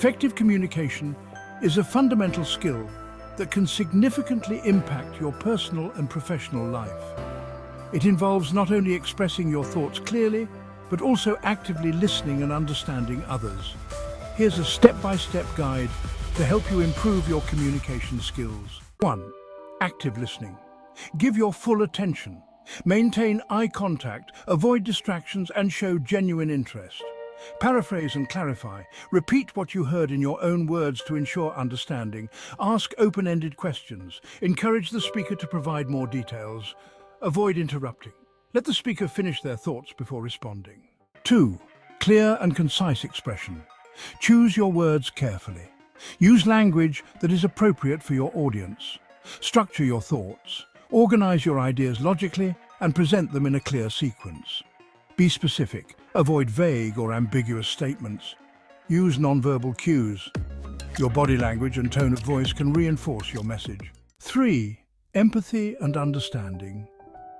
Effective communication is a fundamental skill that can significantly impact your personal and professional life. It involves not only expressing your thoughts clearly, but also actively listening and understanding others. Here's a step-by-step guide to help you improve your communication skills. 1. Active listening. Give your full attention. Maintain eye contact, avoid distractions, and show genuine interest. Paraphrase and clarify. Repeat what you heard in your own words to ensure understanding. Ask open-ended questions. Encourage the speaker to provide more details. Avoid interrupting. Let the speaker finish their thoughts before responding. 2. Clear and concise expression. Choose your words carefully. Use language that is appropriate for your audience. Structure your thoughts. Organize your ideas logically and present them in a clear sequence. Be specific. Avoid vague or ambiguous statements. Use nonverbal cues. Your body language and tone of voice can reinforce your message. 3. Empathy and understanding.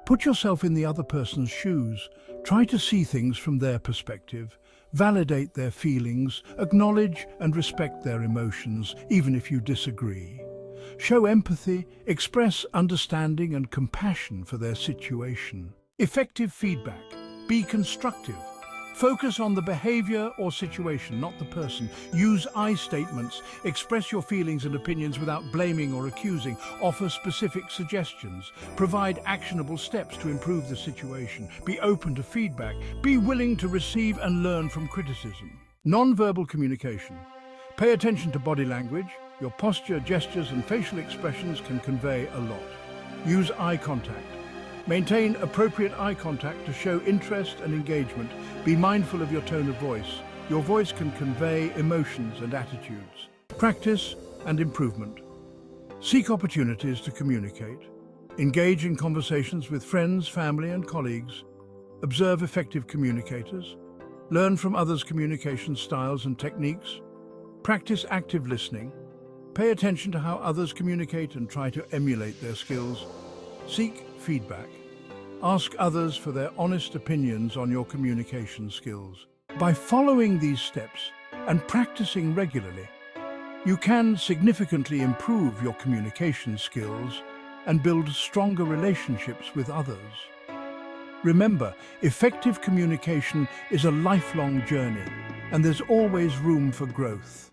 Put yourself in the other person's shoes. Try to see things from their perspective. Validate their feelings, acknowledge and respect their emotions, even if you disagree. Show empathy, express understanding and compassion for their situation. Effective feedback. Be constructive. Focus on the behavior or situation, not the person. Use I statements. Express your feelings and opinions without blaming or accusing. Offer specific suggestions. Provide actionable steps to improve the situation. Be open to feedback. Be willing to receive and learn from criticism. Nonverbal communication. Pay attention to body language. Your posture, gestures, and facial expressions can convey a lot. Use eye contact. Maintain appropriate eye contact to show interest and engagement. Be mindful of your tone of voice. Your voice can convey emotions and attitudes. Practice and improvement. Seek opportunities to communicate. Engage in conversations with friends, family, and colleagues. Observe effective communicators. Learn from others' communication styles and techniques. Practice active listening. Pay attention to how others communicate and try to emulate their skills. Seek feedback. Ask others for their honest opinions on your communication skills. By following these steps and practicing regularly, you can significantly improve your communication skills and build stronger relationships with others. Remember, effective communication is a lifelong journey, and there's always room for growth.